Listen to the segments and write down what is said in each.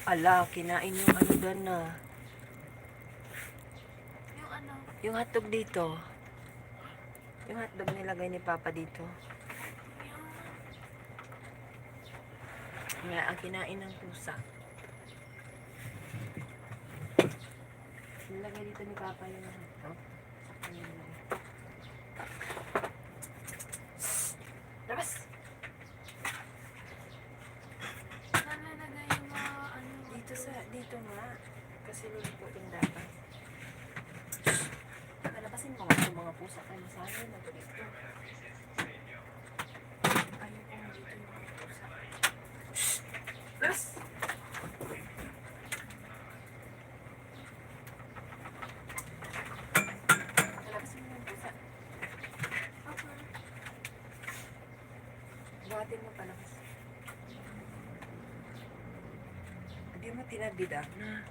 Ala, kinain yung ano doon na. Yung ano? Yung hotdog dito. Yung hotdog nilagay ni Papa dito. Nga, ang kinain ng pusa. Nilagay dito ni Papa yung hotdog. Labas! Saan nalagay yung mga ano? Dito nga. Kasi lulutuin dapat. Palabasin mo nga itong mga pusa kayo sa akin. Dito. Ayaw ko dito yung mga pusa. Labas! Palabasin mo yung pusa. Okay. Buhatin mo palabas. Hindi mo tinabid na.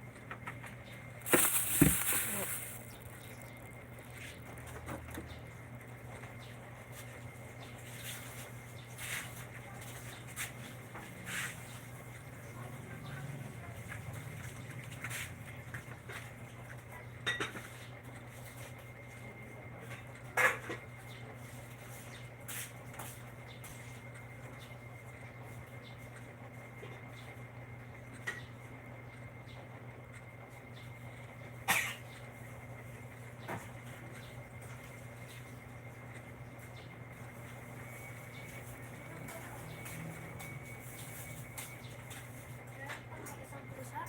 Isang pusa?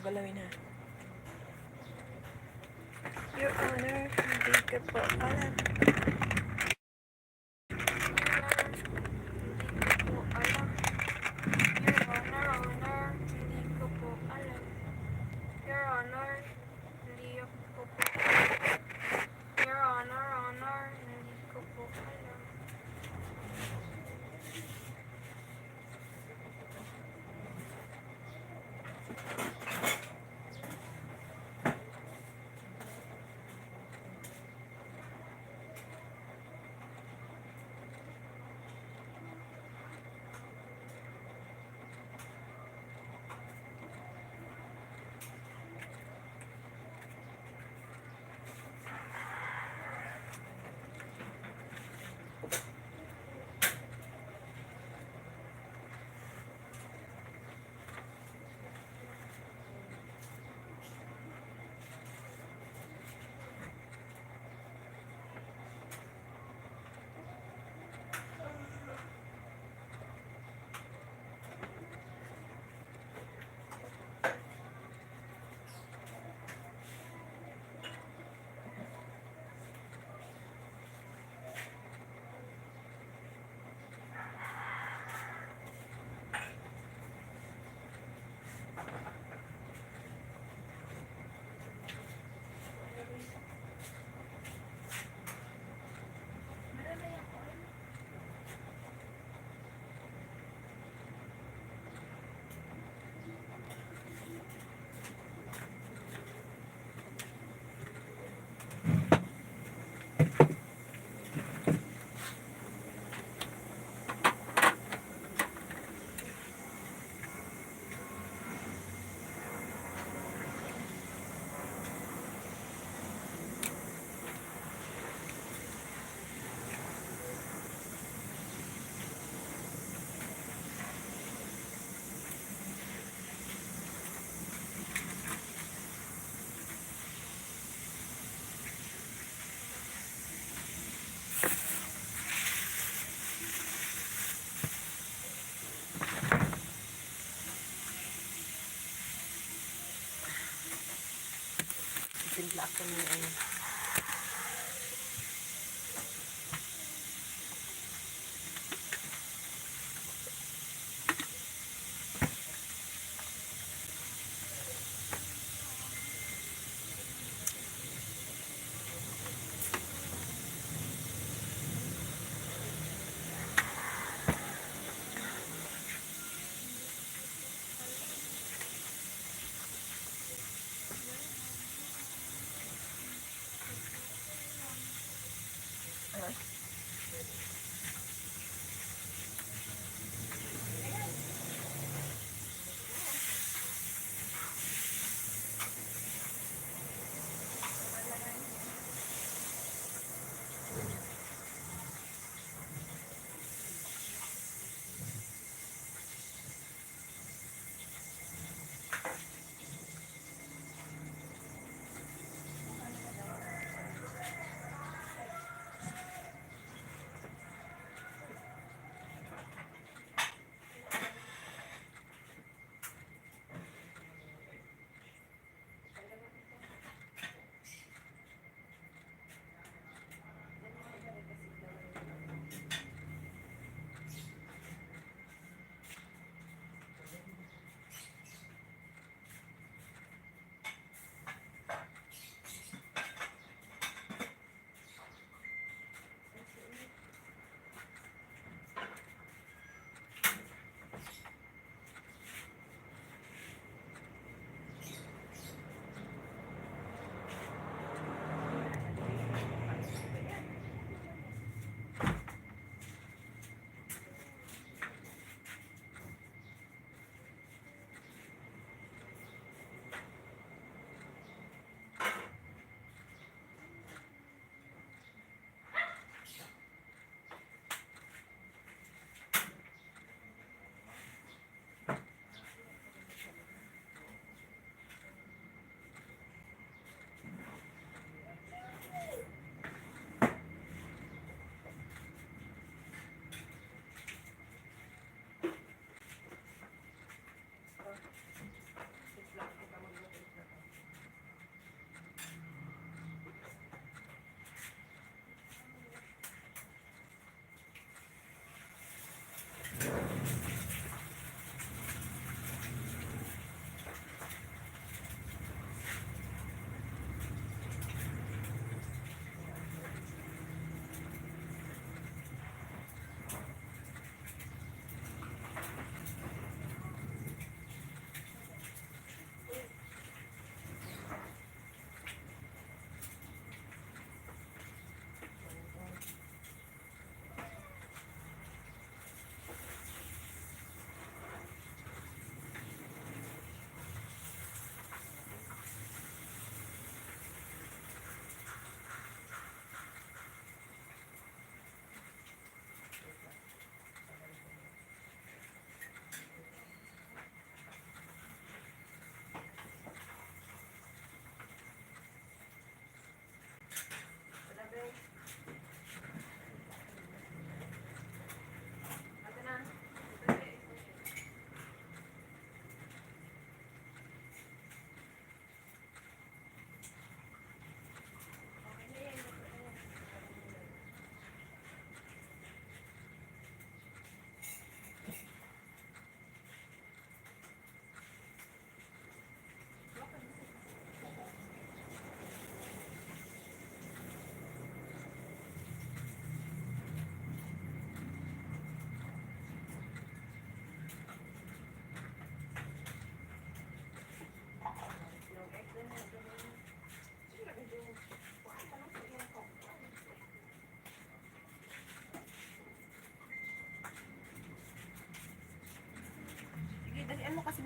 galawin ha. Your Honor, hindi ka po alam. Hindi ko po alam. Your Honor, hindi ko po alam. Your Honor, hindi ko po alam. Simpla ako ng ano.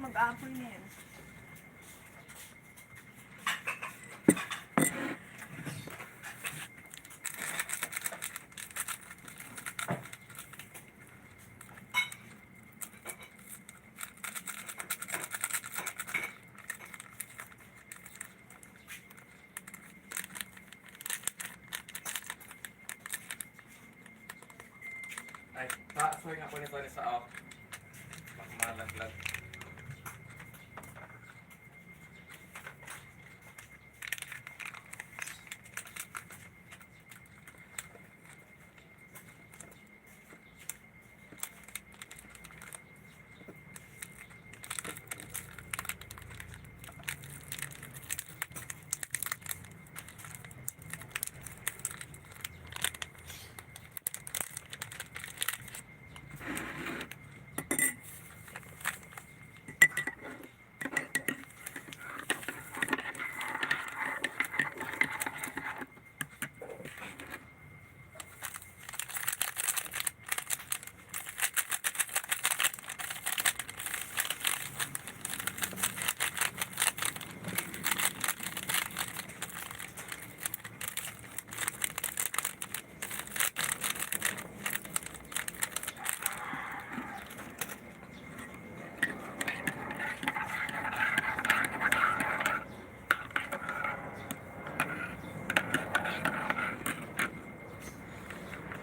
mag-apoy na yan. Ay, sorry nga po nito sa off. Malaglag.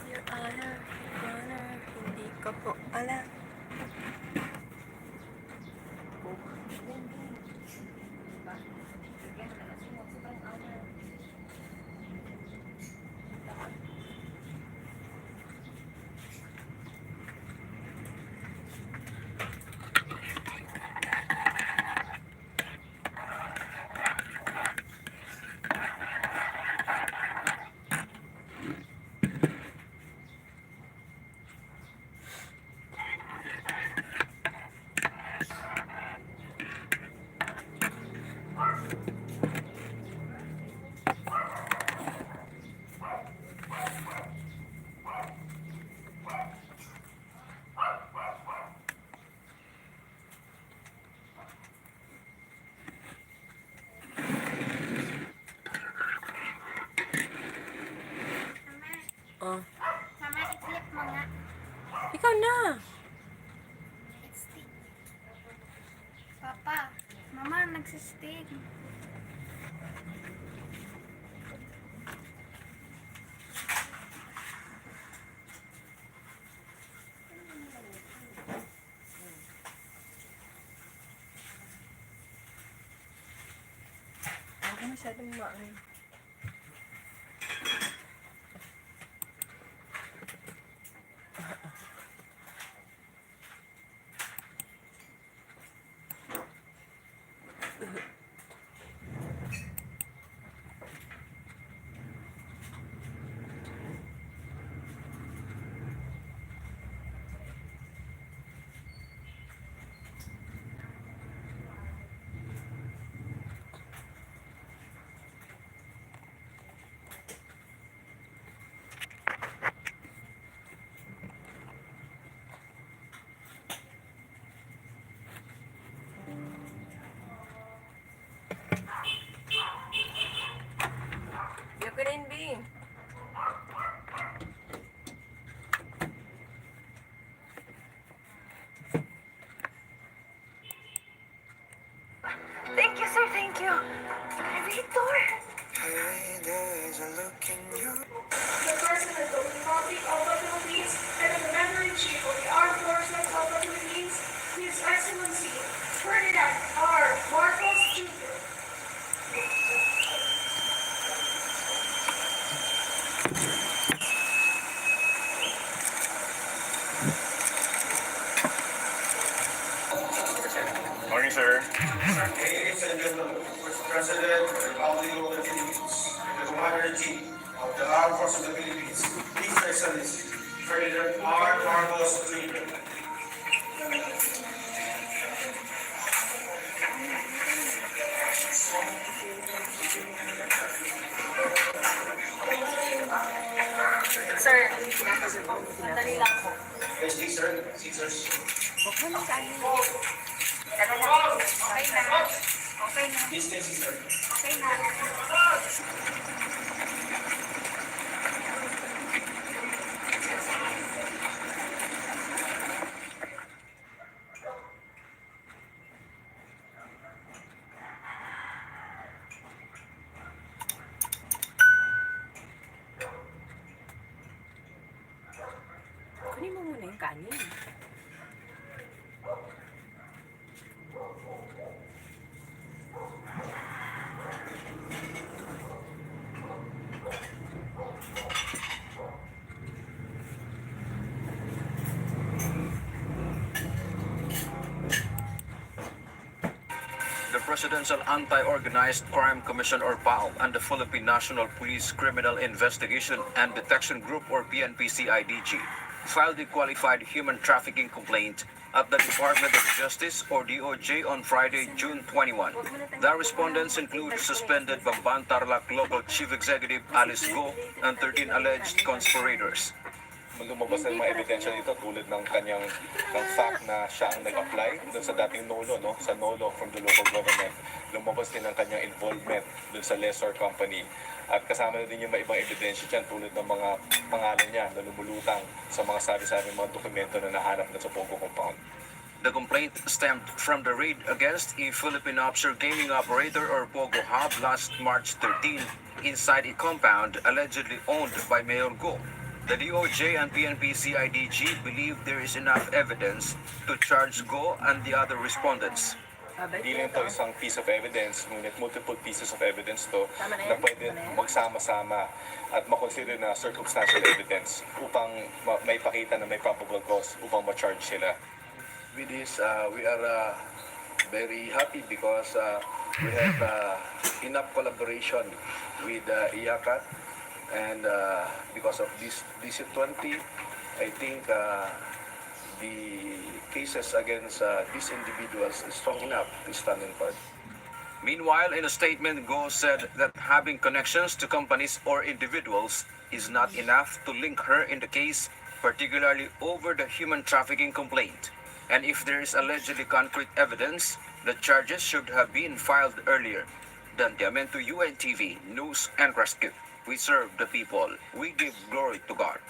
Your Honor, hindi ko po alam. Mama, Oh, mama, i-clip mo nga. ikaw na. Stick. Papa, mama, nagsistig. Huwag ka masyadong maangin. You can be. Thank you, sir. Thank you. Victor. The President of the Republic of the Philippines and the Commander-in-Chief of the Armed Forces of the Philippines, His Excellency Ferdinand R. Marcos Jr. Morning, sir. Ladies and gentlemen, Mr. President of the Republic of the Philippines, the Commander-in-Chief of the Armed Forces of the Philippines, His Excellency Ferdinand R. Marcos Jr. Sir, madali lang po. Yes, please, sir. Caesars. Huwag mo nang kanin. Tara na. Okay na. Okay na. Distance, sister. Okay na. Kunin mo muna yung kanin. The Presidential Anti-Organized Crime Commission or PAO and the Philippine National Police Criminal Investigation and Detection Group or PNP-CIDG filed a qualified human trafficking complaint at the Department of Justice or DOJ on Friday, June 21. The respondents include suspended Bamban Tarlac Local Chief Executive Alice Go and 13 alleged conspirators. Lumabas ng mga ebidensya dito tulad ng kanyang fact na siya ang nag-apply doon sa dating NOLO, no? Sa NOLO from the local government. Lumabas din ang kanyang involvement doon sa lessor company. At kasama na din yung mga ibang ebidensya dyan tulad ng mga pangalan niya na lumulutang sa mga sabi-sabi mga dokumento na nahanap na sa Pogo compound. The complaint stemmed from the raid against a Philippine offshore gaming operator or Pogo Hub last March 13 inside a compound allegedly owned by Mayor Go. The DOJ and PNP-CIDG believe there is enough evidence to charge Go and the other respondents. Hindi lang ito isang piece of evidence, ngunit multiple pieces of evidence to na pwede magsama-sama at makonsider na circumstantial evidence upang maipakita na may probable cause upang ma-charge sila. With this, we are very happy because we have enough collaboration with IACAT, and because of this DC-20, I think the cases against these individuals is strong enough to stand in court. Meanwhile, in a statement, Go said that having connections to companies or individuals is not enough to link her in the case, particularly over the human trafficking complaint. And if there is allegedly concrete evidence, the charges should have been filed earlier. Dante Amento, UNTV, News and Rescue. We serve the people. We give glory to God.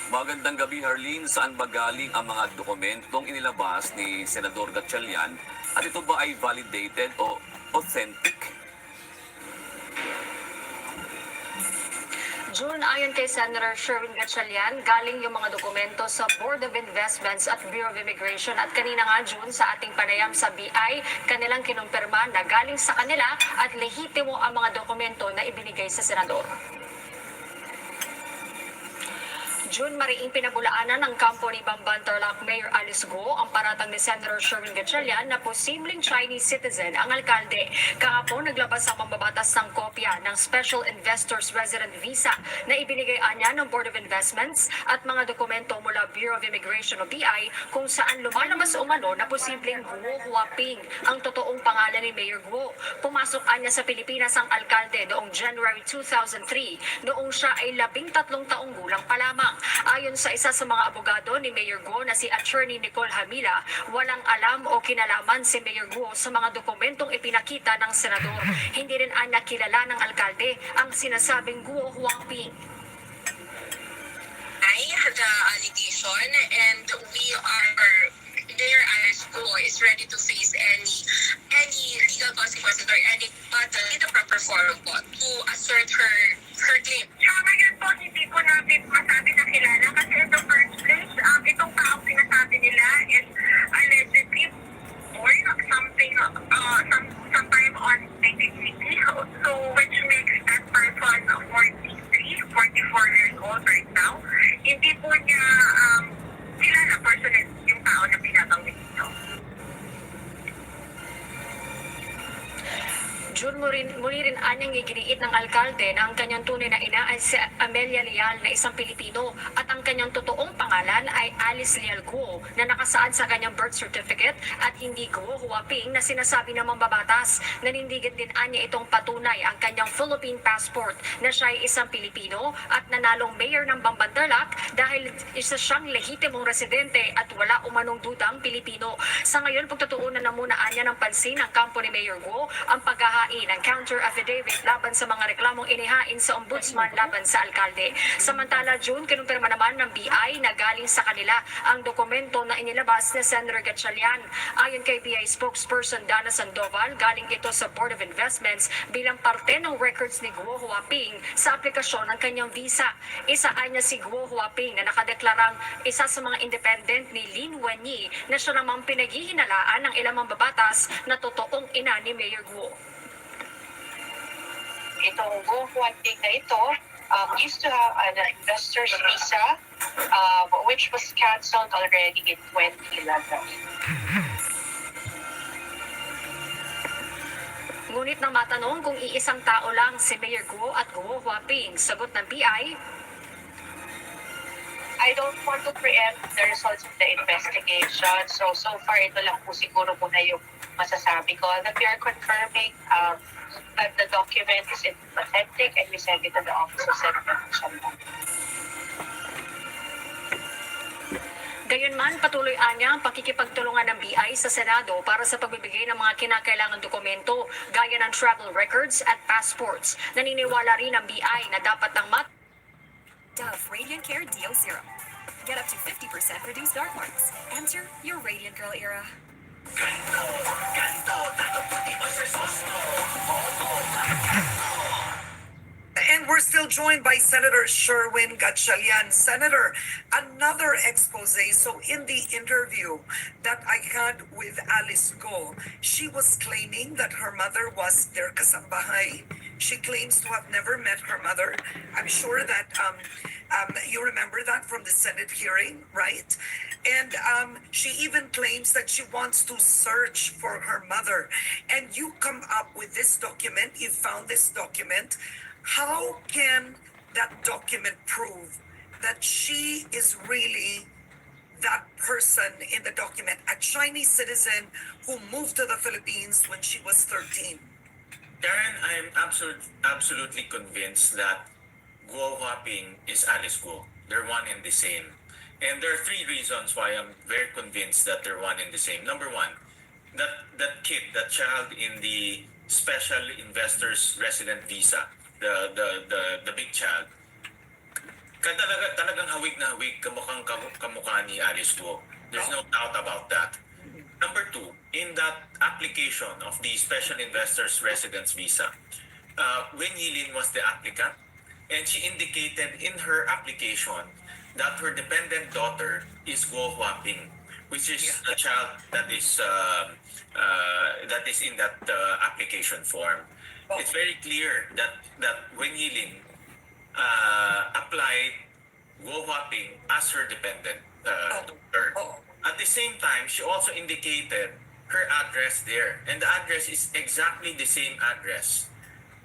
Magandang gabi, Harleen. Saan ba galing ang mga dokumentong inilabas ni Senador Gatchalian? At ito ba ay validated o authentic? June, ayon kay Senator Sherwin Gatchalian, galing yung mga dokumento sa Board of Investments at Bureau of Immigration. At kanina nga, June, sa ating panayam sa BI, kanilang kinumpirma na galing sa kanila at lehitimo ang mga dokumento na ibinigay sa Senador. June, mariing pinabulaanan ng kampo ni Bamban Tarlac Mayor Alice Go ang paratang ni Senator Sherwin Gatchalian na posibleng Chinese citizen ang alkalde. Kahapon, naglabas ang mambabatas ng kopya ng Special Investors Resident Visa na ibinigay anya ng Board of Investments at mga dokumento mula Bureau of Immigration o BI kung saan lumalabas umano na posibleng Guo Huaping ang totoong pangalan ni Mayor Guo. Pumasok anya sa Pilipinas ang alkalde noong January 2003 noong siya ay 13 taong gulang pa lamang. Ayon sa isa sa mga abogado ni Mayor Guo na si Attorney Nicole Hamila, walang alam o kinalaman si Mayor Guo sa mga dokumentong ipinakita ng senador. Hindi rin anya kilala ng alkalde ang sinasabing Guo Huaping. The allegation, and Mayor Alice Go is ready to face any legal consequences or any battle in the proper forum po to assert her claim. Ngayon po, hindi po namin masabi na kilala kasi in the first place, itong taong sinasabi nila is allegedly born sometime on 1960, so which makes that person 43. Muling iginiit ng alkalde na ang kanyang tunay na ina ay si Amelia Leal na isang Pilipino at ang kanyang totoong pangalan ay Alice Leal Guo na nakasaad sa kanyang birth certificate at hindi Guo Huaping na sinasabi ng mambabatas. Nanindigit din anya itong patunay ang kanyang Philippine passport na siya ay isang Pilipino at nanalong mayor ng Bambantarlac dahil isa siyang lehitimong residente at wala umanong dudang Pilipino. Sa ngayon, pagtutuunan na muna anya ng pansin ng kampo ni Mayor Guo ang paghahain ng counter affidavit laban sa mga reklamong inihain sa ombudsman laban sa alkalde. Samantala, June, kinumpirma naman ng BI na galing sa kanila ang dokumento na inilabas ni Senator Gatchalian. Ayon kay BI spokesperson Dana Sandoval, galing ito sa Board of Investments bilang parte ng records ni Guo Huaping sa aplikasyon ng kanyang visa. Isaan niya si Guo Huaping na nakadeklarang isa sa mga independent ni Lin Wenyi na siya namang pinaghihinalaan ng ilang mambabatas na totoong ina ni Mayor Guo. Itong Go Huanting na ito used to have an investor's visa which was cancelled already in 2011. Ngunit nang matanong kung iisang tao lang si Mayor Guo at Guo Huaping, sagot ng BI, I don't want to preempt the results of the investigation. So far, ito lang po siguro muna yung masasabi ko that we are confirming that the document is authentic and we send it to the Office of Senator Gatchalian. Gayunman, patuloy anya ang pakikipagtulungan ng BI sa Senado para sa pagbibigay ng mga kinakailangang dokumento gaya ng travel records at passports. Naniniwala rin ang BI na dapat ng Dove Radiant Care Deo Serum. Get up to 50% reduced dark marks. Enter your Radiant Girl era. And we're still joined by Senator Sherwin Gatchalian. Senator, another expose. So in the interview that I had with Alice Go, she was claiming that her mother was their kasambahay. She claims to have never met her mother. I'm sure that you remember that from the Senate hearing, right? And she even claims that she wants to search for her mother. And you come up with this document, you found this document. How can that document prove that she is really that person in the document, a Chinese citizen who moved to the Philippines when she was 13? Karen, I'm absolutely convinced that Guo Huaping is Alice Guo. They're one and the same. And there are three reasons why I'm very convinced that they're one and the same. Number one, that kid, that child in the special investors resident visa, the big child, talagang hawig na hawig kamukha ni Alice Guo. There's no doubt about that. Number two, in that application of the special investors residence visa, Wen Yilin was the applicant, and she indicated in her application that her dependent daughter is Guo Huaping, which is a child that is in that application form. It's very clear that Wen Yilin applied Guo Huaping as her dependent daughter. At the same time, she also indicated her address there, and the address is exactly the same address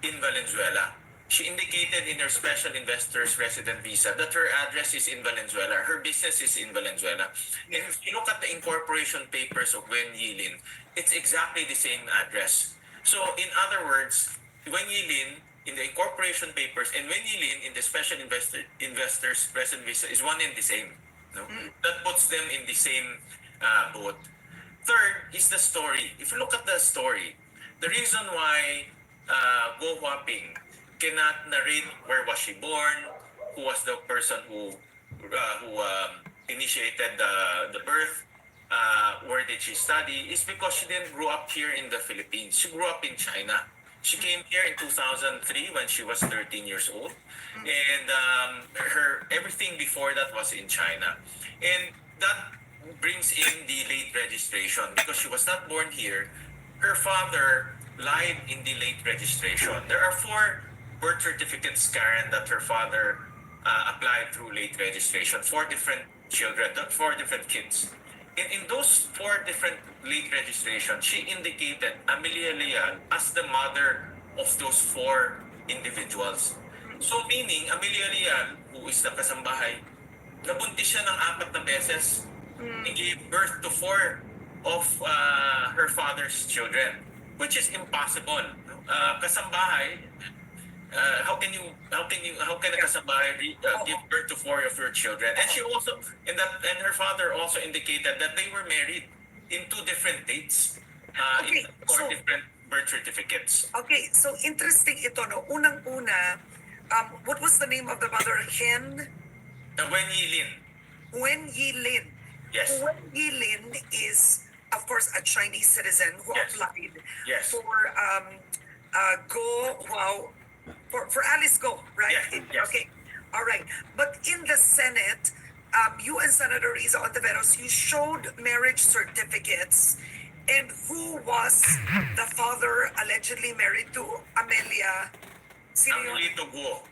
in Valenzuela. She indicated in her special investors resident visa that her address is in Valenzuela. Her business is in Valenzuela. And if you look at the incorporation papers of Wen Yilin, it's exactly the same address. So in other words, Wen Yilin in the incorporation papers and Wen Yilin in the special investors resident visa is one and the same. No? That puts them in the same boat. Third is the story. If you look at the story, the reason why Guo Huaping cannot narrate where was she born, who was the person who initiated the birth, where did she study, is because she didn't grow up here in the Philippines. She grew up in China. She came here in 2003 when she was 13 years old, and her everything before that was in China, and that brings in the late registration because she was not born here. Her father lied in the late registration. There are 4 birth certificates, Karen, that her father applied through late registration. 4 different children, 4 different kids. And in those 4 different late registrations, she indicated Amelia Leal as the mother of those four individuals. So meaning, Amelia Real, who is the kasambahay, nabuntis siya ng 4 na beses. He gave birth to 4 of her father's children, which is impossible. Kasambahay, how can a kasambahay give birth to 4 of your children? And she also, and her father also indicated that they were married in 2 different dates, in 4 different birth certificates. Okay, so interesting ito, no? Unang-una, what was the name of the mother? Wen Yilin. Wen Yilin. Yes. Wen Yilin is, of course, a Chinese citizen who applied Yes. for for Alice Go, right? Yes. Okay, all right. But in the Senate, you and Senator Riza Ontiveros, you showed marriage certificates, and who was the father allegedly married to Amelia? Sino yun? Angelito Guo.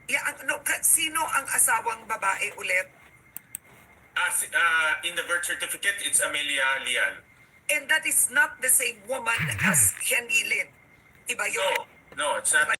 Yeah, sino ang asawang babae ulit? In the birth certificate, it's Amelia Lial. And that is not the same woman as Hen Yilin. Iba yun. No, it's not.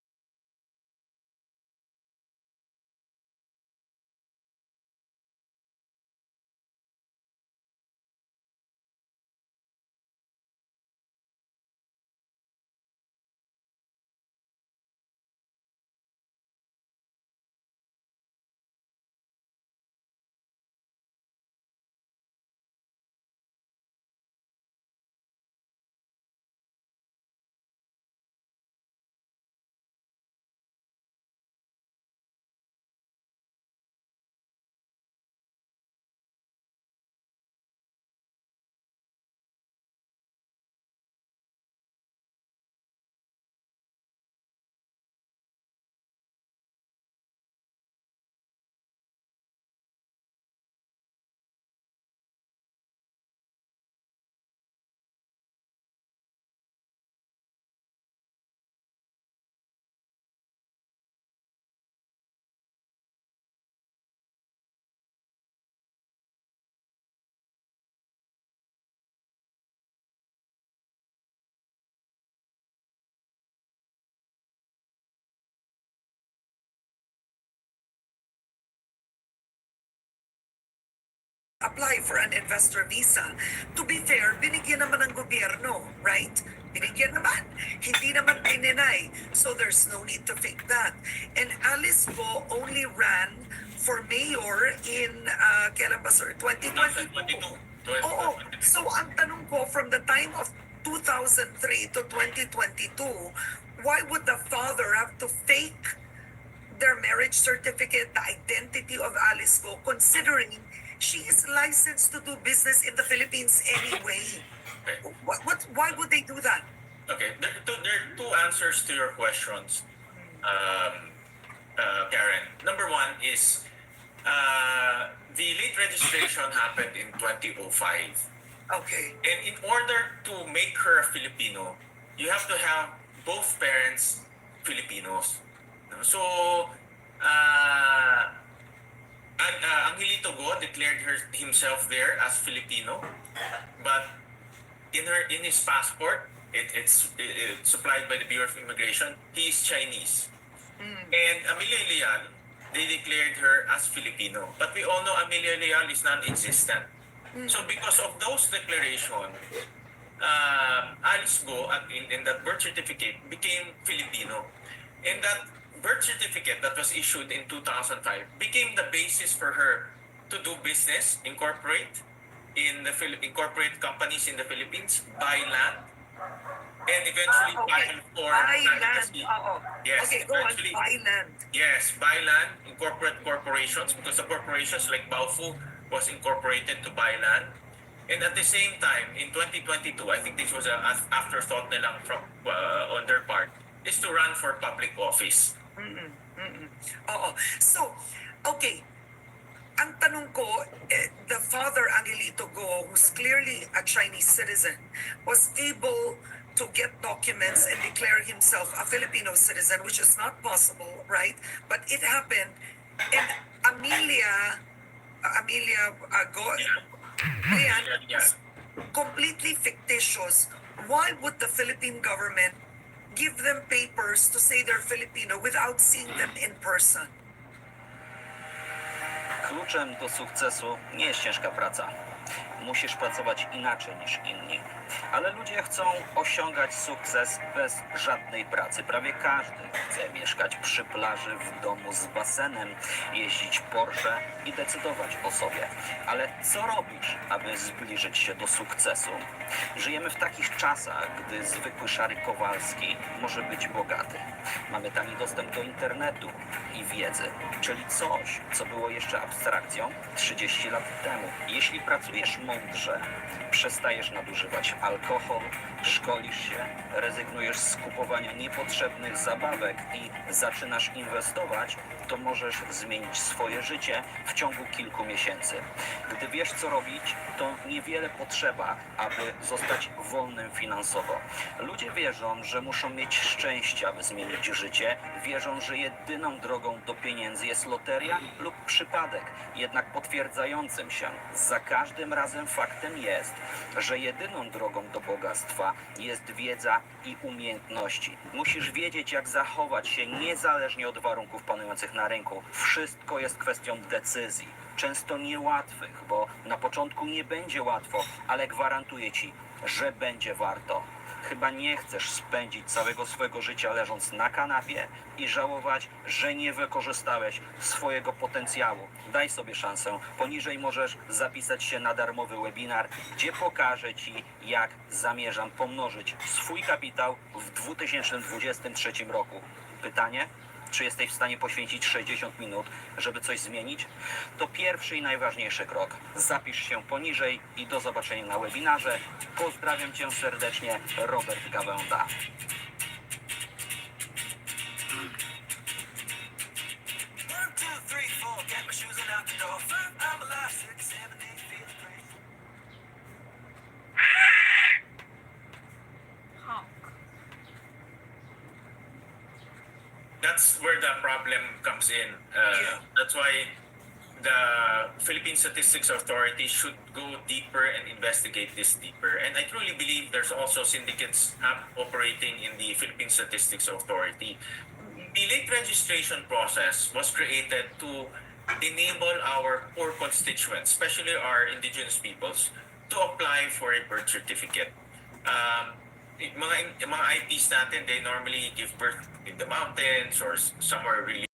Apply for an investor visa. To be fair, binigyan naman ng gobyerno, right? Binigyan naman. Hindi naman dinenay. So there's no need to fake that. And Alice Go only ran for mayor in, kailan ba sir? 2022. Oo. So ang tanong ko, from the time of 2003 to 2022, why would the father have to fake their marriage certificate, the identity of Alice Go, considering she is licensed to do business in the Philippines anyway? Why would they do that? Okay, there are 2 answers to your questions, Karen. Number 1 is the late registration happened in 2005. Okay. And in order to make her a Filipino, you have to have both parents Filipinos. So, Angelito Go declared himself there as Filipino, but in his passport, it's supplied by the Bureau of Immigration, he is Chinese. And Amelia Leal, they declared her as Filipino. But we all know Amelia Leal is non-existent. So because of those declarations, Alice Go in that birth certificate became Filipino. And that birth certificate that was issued in 2005 became the basis for her to do business, incorporate companies in the Philippines, buy land, and eventually file for bankruptcy. Yes, okay, go on, buy land. Yes, buy land, incorporate corporations, because the corporations like Baofu was incorporated to buy land. And at the same time, in 2022, I think this was an afterthought nilang from on their part, is to run for public office. Oo. So, okay. Ang tanong ko, the father, Angelito Go, who's clearly a Chinese citizen, was able to get documents and declare himself a Filipino citizen, which is not possible, right? But it happened. And Amelia Go, was completely fictitious. Why would the Philippine government give them papers to say they're Filipino without seeing them in person? Kluczem do sukcesu nie jest ciężka praca. Musisz pracować inaczej niż inni. Ale ludzie chcą osiągać sukces bez żadnej pracy. Prawie każdy chce mieszkać przy plaży, w domu z basenem, jeździć Porsche i decydować o sobie. Ale co robisz, aby zbliżyć się do sukcesu? Żyjemy w takich czasach, gdy zwykły szary Kowalski może być bogaty. Mamy tani dostęp do internetu i wiedzy, czyli coś, co było jeszcze abstrakcją 30 lat temu. Jeśli pracujesz mądrze, przestajesz nadużywać alkohol, szkolisz się, rezygnujesz z kupowania niepotrzebnych zabawek i zaczynasz inwestować, to możesz zmienić swoje życie w ciągu kilku miesięcy. Gdy wiesz, co robić, to niewiele potrzeba, aby zostać wolnym finansowo. Ludzie wierzą, że muszą mieć szczęście, aby zmienić życie. Wierzą, że jedyną drogą do pieniędzy jest loteria lub przypadek. Jednak potwierdzającym się za każdym razem faktem jest, że jedyną drogą do bogactwa jest wiedza i umiejętności. Musisz wiedzieć, jak zachować się niezależnie od warunków panujących na rynku. Wszystko jest kwestią decyzji. Często niełatwych, bo na początku nie będzie łatwo, ale gwarantuję ci, że będzie warto. Chyba nie chcesz spędzić całego swojego życia leżąc na kanapie i żałować, że nie wykorzystałeś swojego potencjału. Daj sobie szansę. Poniżej możesz zapisać się na darmowy webinar, gdzie pokażę ci, jak zamierzam pomnożyć swój kapitał w 2023 roku. Pytanie? Czy jesteś w stanie poświęcić 60 minut, żeby coś zmienić? To pierwszy i najważniejszy krok. Zapisz się poniżej i do zobaczenia na webinarze. Pozdrawiam cię serdecznie, Robert Gawęda. That's where the problem comes in. That's why the Philippine Statistics Authority should go deeper and investigate this deeper. And I truly believe there's also syndicates operating in the Philippine Statistics Authority. The late registration process was created to enable our poor constituents, especially our indigenous peoples, to apply for a birth certificate. Mga IPs natin, they normally give birth in the mountains or somewhere really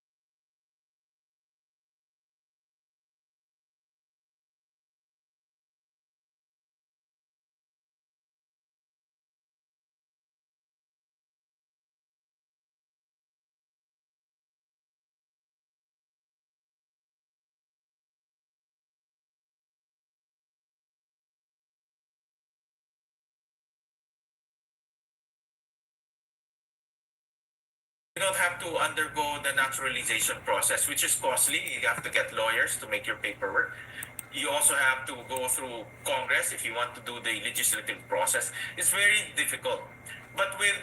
you don't have to undergo the naturalization process, which is costly. You have to get lawyers to make your paperwork. You also have to go through Congress if you want to do the legislative process. It's very difficult. But with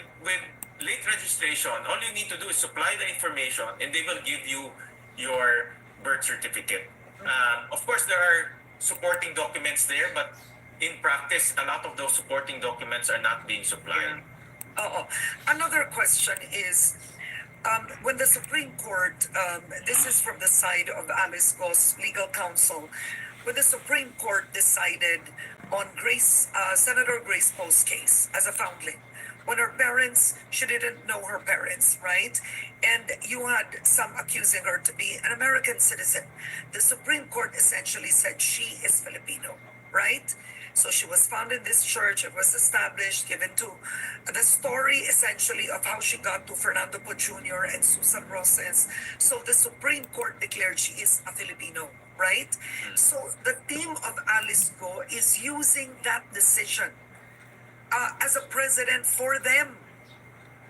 late registration, all you need to do is supply the information and they will give you your birth certificate. Of course, there are supporting documents there, but in practice, a lot of those supporting documents are not being supplied. Another question is, when the Supreme Court, this is from the side of Alice Go's legal counsel, when the Supreme Court decided on Senator Grace Poe's case as a foundling, when her parents, she didn't know her parents, right? And you had some accusing her to be an American citizen. The Supreme Court essentially said she is Filipino, right? So she was found in this church. It was established, given to the story essentially of how she got to Fernando Po Jr. and Susan Roses. So the Supreme Court declared she is a Filipino, right? So the team of Alice Go is using that decision as a precedent for them.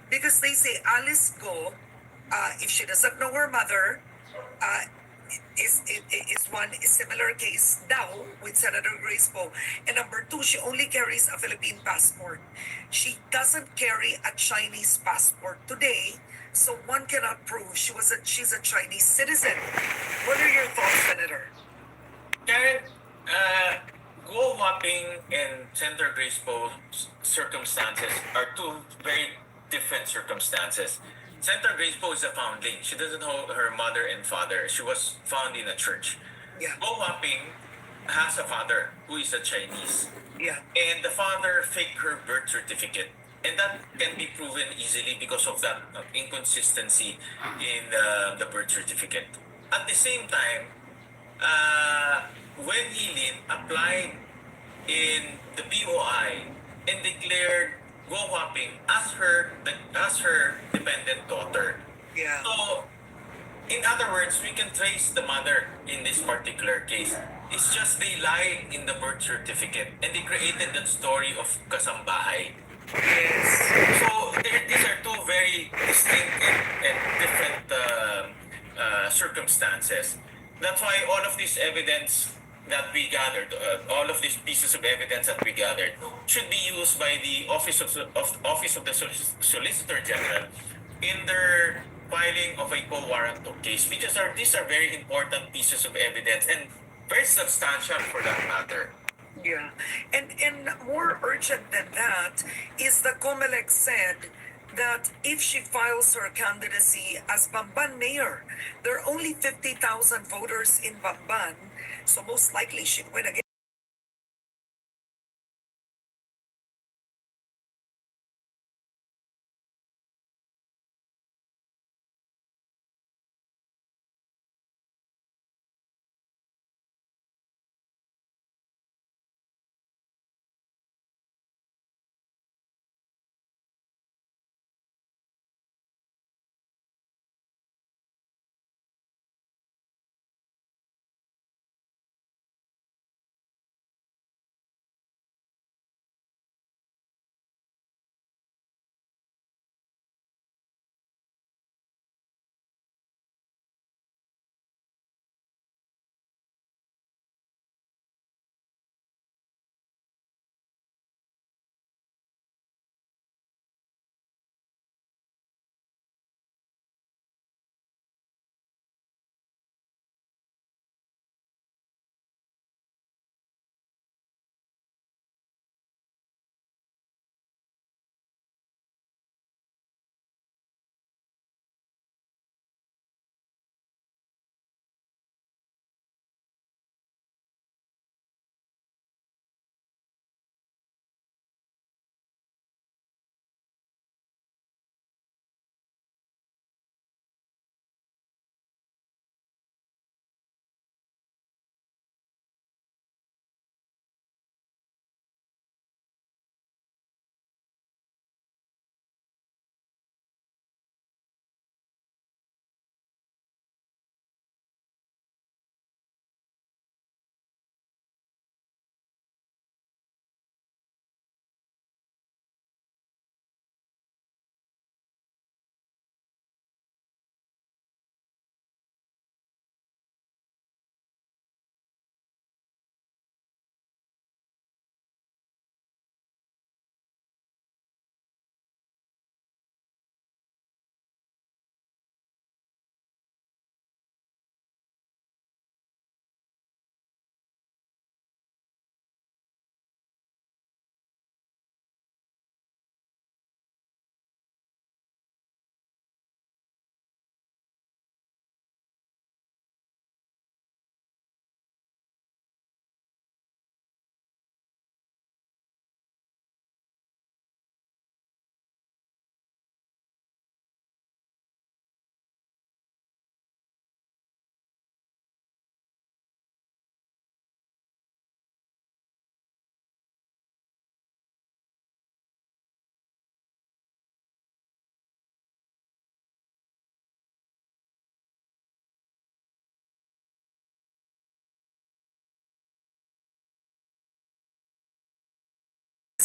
Because they say Alice Go, if she doesn't know her mother, is one similar case now with Senator Grace Poe. And number two, she only carries a Philippine passport. She doesn't carry a Chinese passport today, so one cannot prove she's a Chinese citizen. What are your thoughts, Senator? Karen, Go Wapping and Senator Grace Poe's circumstances are two very different circumstances. Senator Grace Poe is a foundling. She doesn't know her mother and father. She was found in a church. Yeah. Go Huaping has a father who is a Chinese. Yeah. And the father faked her birth certificate. And that can be proven easily because of that inconsistency in the birth certificate. At the same time, when Yilin applied in the POI and declared Go Huaping as her dependent daughter. Yeah. So, in other words, we can trace the mother in this particular case. It's just they lied in the birth certificate and they created that story of kasambahay. So these are two very distinct and different circumstances. That's why all of this evidence that we gathered, all of these pieces of evidence that we gathered, should be used by the Office of the Solicitor General in their filing of a co-warrant case, because these are very important pieces of evidence and very substantial for that matter. Yeah, and more urgent than that is the COMELEC said that if she files her candidacy as Bamban mayor, there are only 50,000 voters in Bamban, so most likely she'd win again.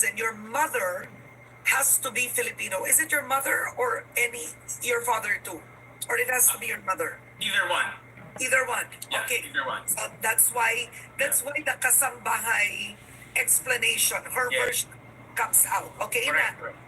And your mother has to be Filipino. Is it your mother or your father too? Or it has to be your mother? Either one. Either one. Yeah, Okay. either one. So that's why the kasambahay explanation, her Yes. version comes out. Okay, Correct, Ina? correct.